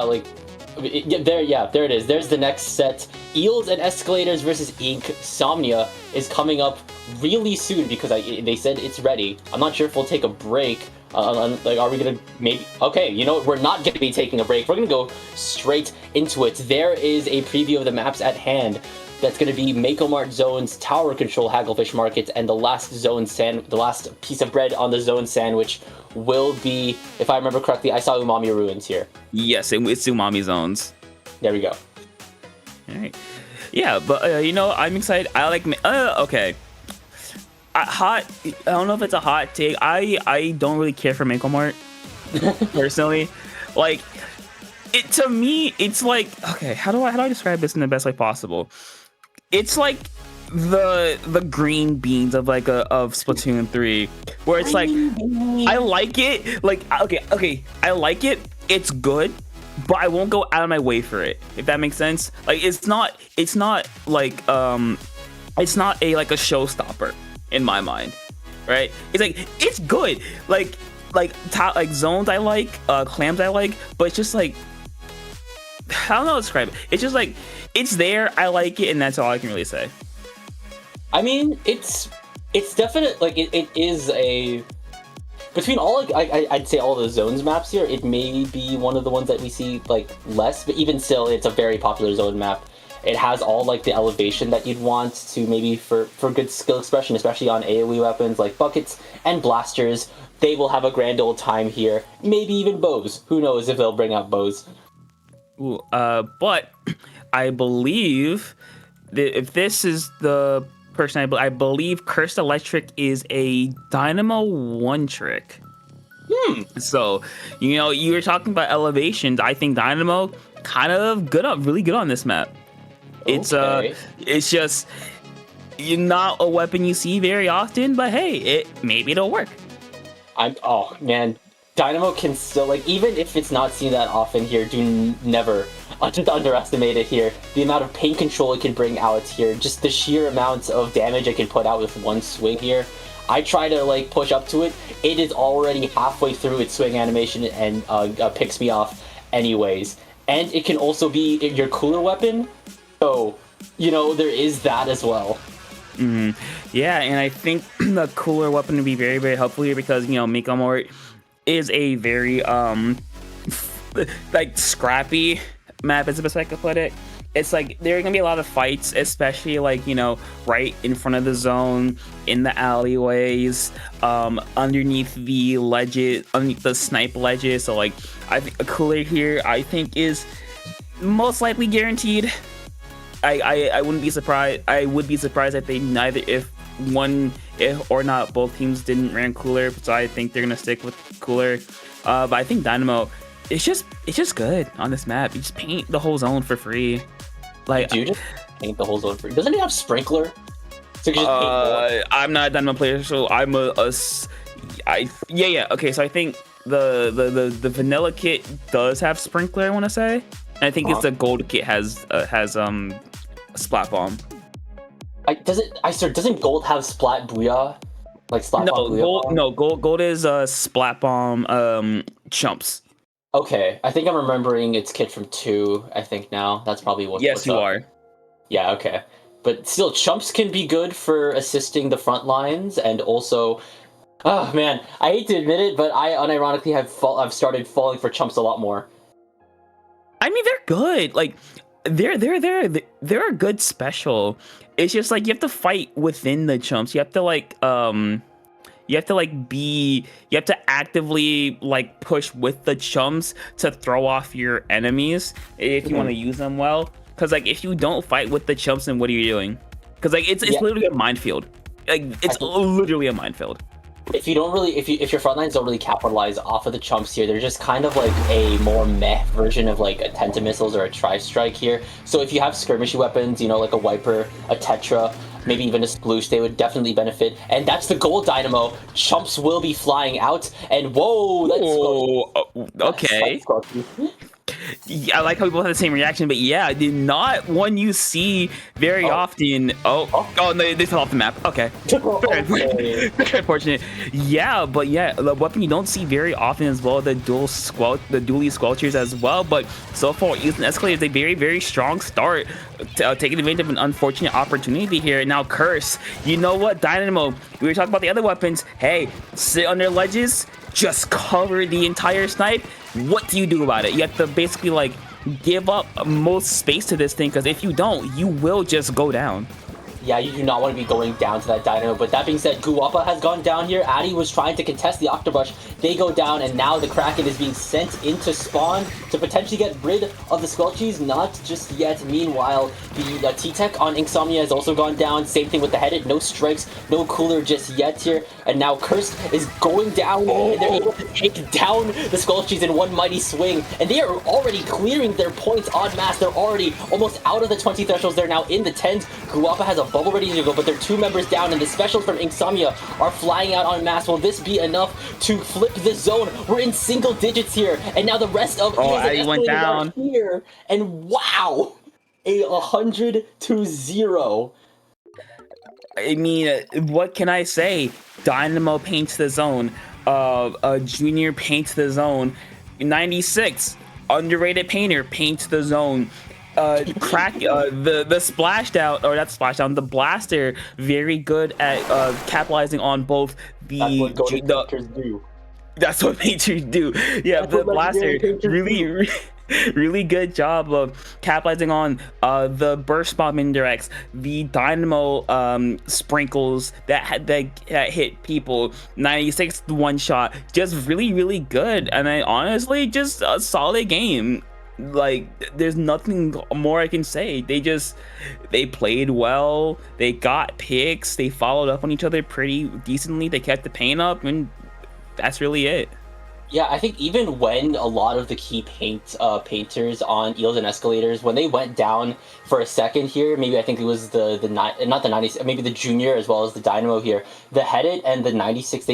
like there it is. There's the next set. Eels and Escalators versus Somnia is coming up really soon because they said it's ready. I'm not sure if we'll take a break. Like, are we gonna maybe? Okay, you know what? We're not gonna be taking a break. We're gonna go straight into it. There is a preview of the maps at hand. That's gonna be Mako Mart Zones, Tower Control, Hagglefish Market, and the last piece of bread on the zone sandwich will be, if I remember correctly, I saw Umami Ruins here. Yes, it's Umami Zones. There we go. All right. Yeah, but you know, I'm excited. I like. Okay. I don't know if it's a hot take. I don't really care for Mako Mart personally. Like, to me, it's like, okay, how do I describe this in the best way possible? It's like the green beans of of Splatoon 3, where it's like, I like it. Like, okay, I like it. It's good, but I won't go out of my way for it, if that makes sense. Like, it's not like it's not a showstopper in my mind, right? It's like, it's good. Like zones I like, clams I like, but it's just like, I don't know how to describe it. It's just like, it's there, I like it, and that's all I can really say. I mean, it's definite. Like, it is a, between all, like, I'd say all the zones maps here, it may be one of the ones that we see like less, but even still, it's a very popular zone map. It has all like the elevation that you'd want to maybe for good skill expression, especially on AoE weapons like buckets and blasters. They will have a grand old time here. Maybe even bows. Who knows if they'll bring out bows. Ooh, but I believe that if this is the person, I believe Cursed Electric is a Dynamo 1 trick. So, you know, you were talking about elevations. I think Dynamo kind of really good on this map. It's okay. It's just, you're not a weapon you see very often, but hey, maybe it'll work. Oh man, Dynamo can still, like, even if it's not seen that often here, never underestimate it here. The amount of pain control it can bring out here, just the sheer amount of damage it can put out with one swing here. I try to like push up to it. It is already halfway through its swing animation and picks me off anyways. And it can also be your cooler weapon. So, you know, there is that as well. Yeah, and I think the cooler weapon would be very, very helpful here because, you know, Mako Mart is a very like scrappy map, is the best way I could put it. It's like there are gonna be a lot of fights, especially like, you know, right in front of the zone, in the alleyways, underneath the ledges, underneath the snipe ledges. So like, I think a cooler here, I think, is most likely guaranteed. I wouldn't be surprised. I would be surprised if they if or not both teams didn't ran cooler. So I think they're gonna stick with cooler. But I think Dynamo, it's just good on this map. You just paint the whole zone for free. Like, do you just paint the whole zone for free? Doesn't it have sprinkler? So you just paint I'm not a Dynamo player, so I'm yeah. Okay, so I think the vanilla kit does have sprinkler, I want to say. And I think it's the gold kit has splat bomb. Doesn't gold have splat booyah? Like splat bomb booyah? Gold is splat bomb chumps. Okay, I think I'm remembering its kit from 2, I think now. That's probably what. Yes, you are. Yeah, okay. But still, chumps can be good for assisting the front lines, and also, oh man, I hate to admit it, but I unironically I've started falling for chumps a lot more. I mean, they're good. Like, they're a good special. It's just like you have to fight within the chumps. You have to you have to actively like push with the chumps to throw off your enemies if you want to use them well. Because like, if you don't fight with the chumps, then what are you doing? Because like, it's literally a minefield. Like, it's literally a minefield. If your front lines don't really capitalize off of the chumps here, they're just kind of like a more meh version of like a Tenta missiles or a tri-strike here. So if you have skirmishy weapons, you know, like a Wiper, a Tetra, maybe even a Sploosh, they would definitely benefit. And that's the gold Dynamo. Chumps will be flying out, and whoa, okay. Yeah, I like how we both have the same reaction, but yeah, not one you see very often. Oh, no, they fell off the map. Okay. Okay. Very unfortunate. Yeah, but yeah, the weapon you don't see very often as well, the dually squelchers as well. But so far, Eels and Escalators, a very, very strong start, taking advantage of an unfortunate opportunity here. Now, Curse, you know what, Dynamo, we were talking about the other weapons. Hey, sit on their ledges, just cover the entire snipe. What do you do about it? You have to basically like give up most space to this thing, because if you don't, you will just go down. Yeah, you do not want to be going down to that Dynamo, but that being said, Guapa has gone down here. Addy was trying to contest the Octobrush. They go down, and now the Kraken is being sent into spawn to potentially get rid of the Squelchies. Not just yet. Meanwhile, the T-Tech on Insomnia has also gone down. Same thing with the Headed. No strikes, no cooler just yet here. And now Cursed is going down, and they're able to take down the Squelchies in one mighty swing. And they are already clearing their points en masse. They're already almost out of the 20 thresholds. They're now in the 10s. Guapa has a bubble ready to go, but they're 2 members down, and the specials from Insomnia are flying out en masse. Will this be enough to flip the zone? We're in single digits here, and now the rest of Eels and went Escalators down are here, and wow, a 100-0. I mean, what can I say? Dynamo paints the zone. Junior paints the zone. 96, underrated painter, paints the zone. The splashdown, or not splashdown, the blaster, very good at capitalizing on both the. That's what painters do. That's what painters do. Yeah, That's the blaster really good job of capitalizing on the burst bomb indirects, the dynamo sprinkles that hit people. 96 one shot, just really good. And I honestly, just a solid game. Like, there's nothing more I can say. They played well, they got picks, they followed up on each other pretty decently, they kept the paint up, and that's really it. Yeah, I think even when a lot of the key painters on Eels and Escalators, when they went down for a second here, maybe I think it was not the 90s, maybe the Junior as well as the Dynamo here, the Headed and the 96,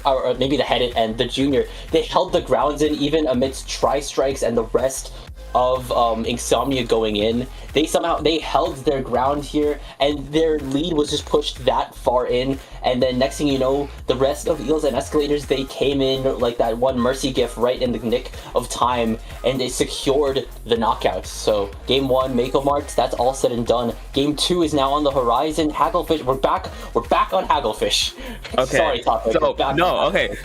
or maybe the Headed and the Junior, they held the grounds in even amidst tri-strikes and the rest of Insomnia going in. They held their ground here, and their lead was just pushed that far in. And then next thing you know, the rest of Eels and Escalators, they came in like that one mercy gift right in the nick of time, and they secured the knockout. So game 1, Mako Marks, that's all said and done. Game 2 is now on the horizon. Hagglefish, we're back on Hagglefish. Okay. Sorry, Topic.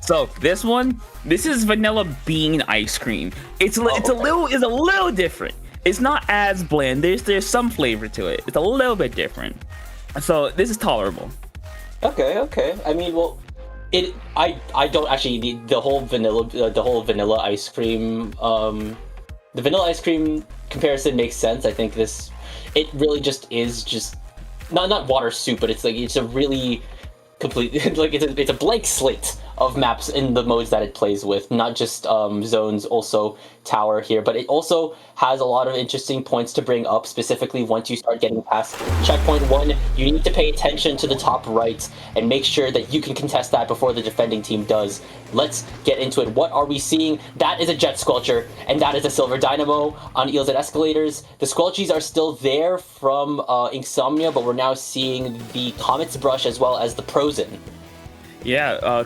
So this is vanilla bean ice cream. It's a little different. It's not as bland. There's some flavor to it. It's a little bit different. So this is tolerable. Okay. I mean, well, I don't actually the whole vanilla ice cream the vanilla ice cream comparison makes sense. I think it really is not water soup, but it's a really complete like it's a blank slate of maps in the modes that it plays with, not just zones, also tower here, but it also has a lot of interesting points to bring up, specifically once you start getting past checkpoint 1. You need to pay attention to the top right and make sure that you can contest that before the defending team does. Let's get into it. What are we seeing? That is a Jet Squelcher, and that is a Silver Dynamo on Eels and Escalators. The Squelchies are still there from Insomnia, but we're now seeing the Comet's Brush as well as the Prozen. Yeah,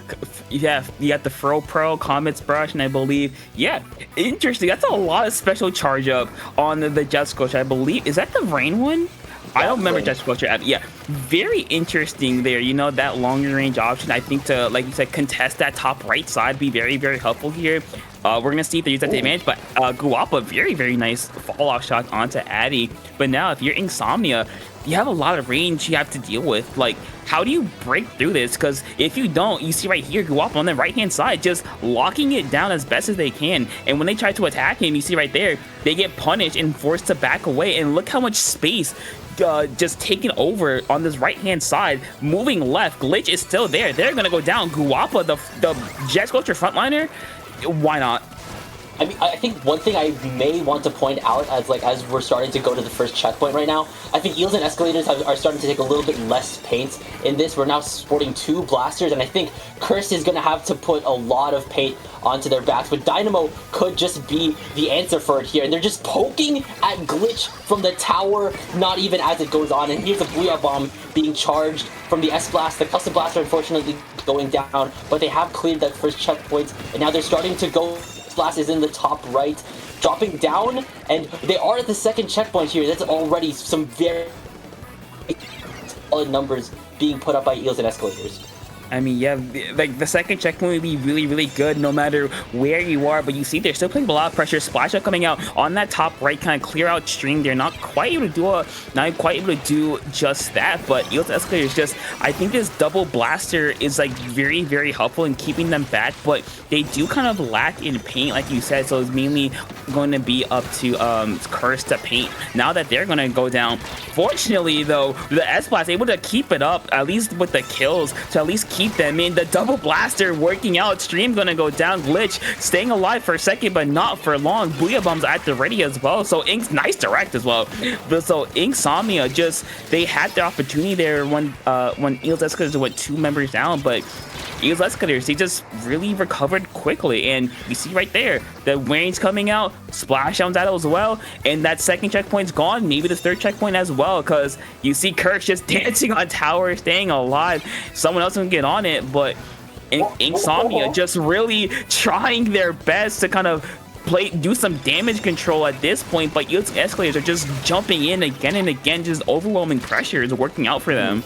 you got the Fro Pro, Comet's Brush, and I believe, yeah, interesting. That's a lot of special charge up on the Jet Squelcher. I believe, is that the Rain one? I don't remember Jet Squelcher. Yeah, very interesting there. You know, that longer range option, I think, to, like you said, contest that top right side, be very, very helpful here. We're going to see if they use that to advantage, but Guapa, very, very nice fall-off shot onto Addy. But now, if you're Insomnia, you have a lot of range you have to deal with. Like, how do you break through this? Because if you don't, you see right here, Guapa on the right-hand side, just locking it down as best as they can. And when they try to attack him, you see right there, they get punished and forced to back away. And look how much space just taken over on this right-hand side. Moving left, Glitch is still there. They're going to go down. Guapa, the Jet Squelcher frontliner, why not? I mean, I think one thing I may want to point out as we're starting to go to the first checkpoint right now, I think Eels and Escalators are starting to take a little bit less paint in this. We're now sporting 2 blasters, and I think Curse is going to have to put a lot of paint onto their backs, but Dynamo could just be the answer for it here, and they're just poking at Glitch from the tower, not even as it goes on, and here's a Booyah Bomb being charged from the S-Blast. The Custom Blaster unfortunately going down, but they have cleared that first checkpoint, and now they're starting to go. Blast is in the top right, dropping down, and they are at the second checkpoint here. That's already some very solid numbers being put up by Eels and Escalators. I mean, yeah, like the second checkpoint would be really, really good no matter where you are, but you see they're still putting a lot of pressure. Splash up coming out on that top right, kind of clear out stream. They're not quite able to do just that, but Eels and Escalators just, I think this double blaster is like very, very helpful in keeping them back, but they do kind of lack in paint, like you said, so it's mainly going to be up to Curse to paint now that they're going to go down. Fortunately, though, the S-Blast able to keep it up, at least with the kills, to at least keep them in. The double blaster working out. Stream gonna go down. Glitch staying alive for a second, but not for long. Booyah Bombs at the ready as well. So Ink's nice direct as well. But so Ink Somnia just, they had the opportunity there when Eels Escalators went 2 members down, but Eels Escalators, they just really recovered quickly, and you see right there the range coming out, splash downs out as well, and that second checkpoint's gone, maybe the third checkpoint as well, because you see Kirk just dancing on tower, staying alive. Someone else can get on it, but Ink Somnia just really trying their best to kind of do some damage control at this point, but Eels Escalators are just jumping in again and again, just overwhelming pressure is working out for them.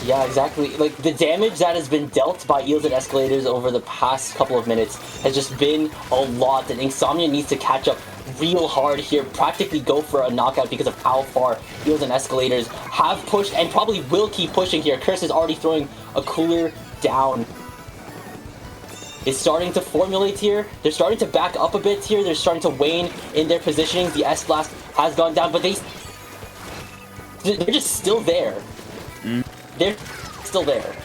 Yeah, exactly. Like, the damage that has been dealt by Eels and Escalators over the past couple of minutes has just been a lot, and Insomnia needs to catch up real hard here, practically go for a knockout because of how far Eels and Escalators have pushed and probably will keep pushing here. Curse is already throwing a cooler down. It's starting to formulate here. They're starting to back up a bit here. They're starting to wane in their positionings. The S-Blast has gone down, but they're just still there. They're still there.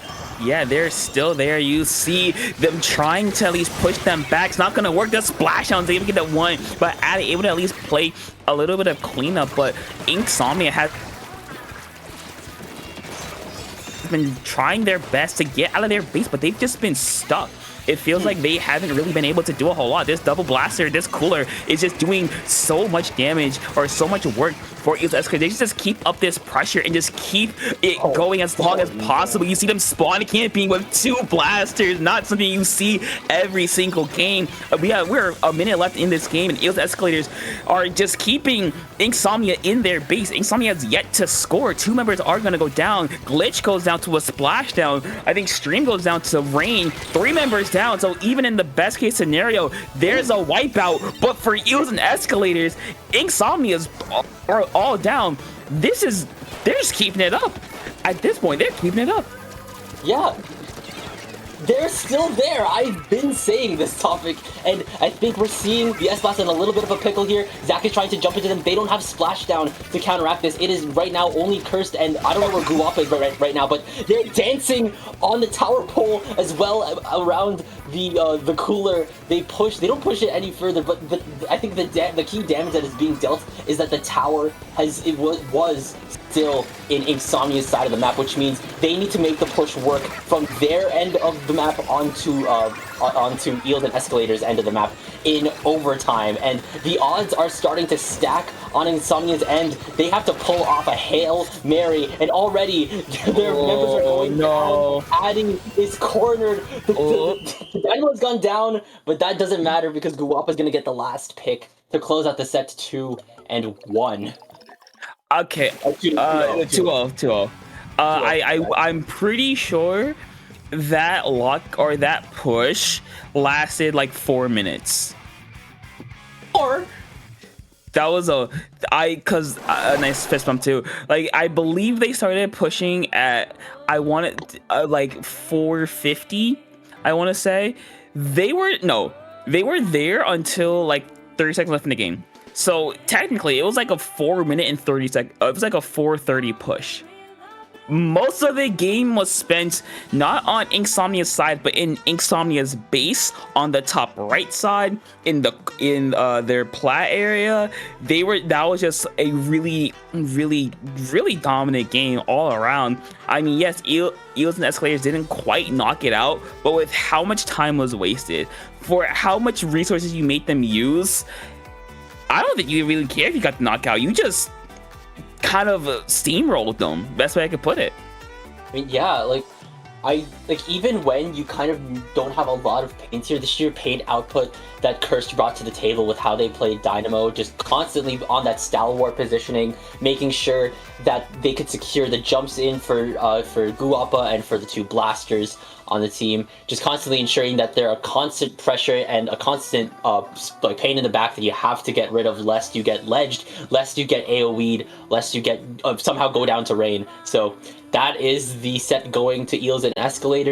Yeah, they're still there. You see them trying to at least push them back. It's not going to work. The splash down's able to get that one, but able to at least play a little bit of cleanup. But Insomnia has been trying their best to get out of their base, but they've just been stuck. It feels like they haven't really been able to do a whole lot. This double blaster, this cooler is just doing so much damage or so much work for Eels Escalators. They just keep up this pressure and just keep it going as long as possible. You see them spawn camping with 2 blasters, not something you see every single game. We're a minute left in this game, and Eels Escalators are just keeping Insomnia in their base. Insomnia has yet to score. 2 members are going to go down. Glitch goes down to a splashdown. I think Stream goes down to Rain. 3 members down, so even in the best case scenario, there's a wipeout. But for Eels and Escalators, Insomnia's are all down. They're just keeping it up. At this point, they're keeping it up. Yeah. They're still there. I've been saying this topic, and I think we're seeing the S-Blast in a little bit of a pickle here. Zach is trying to jump into them. They don't have Splashdown to counteract this. It is right now only Cursed, and I don't know where Guapa is right now, but they're dancing on the tower pole as well around the cooler. They don't push it any further, but I think the key damage that is being dealt is that the tower was still in Insomnia's side of the map, which means they need to make the push work from their end of the map onto Eels and Escalators' end of the map in overtime, and the odds are starting to stack on Insomnia's end. They have to pull off a Hail Mary, and already their members are going down. Addy is cornered. The Dynamo's gone down, but that doesn't matter because Guapa's gonna get the last pick to close out the set 2-1. Okay, 2-0. I'm pretty sure that lock or that push lasted like 4 minutes. Or that was a nice fist bump too. Like, I believe they started pushing at like 450. I want to say they were there until like 30 seconds left in the game. So technically, it was like a 4 minute and 30 second. It was like a 4:30 push. most of the game was spent not on Somnia's side, but in Somnia's base on the top right side in their plat area. That was just a really dominant game all around. I mean, yes, Eels and Escalators didn't quite knock it out, but with how much time was wasted, for how much resources you made them use, I don't think you really care if you got the knockout. You just kind of steamrolled them. Best way I could put it. I mean, yeah, like even when you kind of don't have a lot of paints here, the sheer paint output that Cursed brought to the table with how they played Dynamo, just constantly on that stalwart positioning, making sure that they could secure the jumps in for Guapa and for the two blasters on the team, just constantly ensuring that there are constant pressure and a constant like pain in the back that you have to get rid of, lest you get ledged, lest you get AoE'd, lest you get somehow go down to rain. So that is the set going to Eels and Escalators.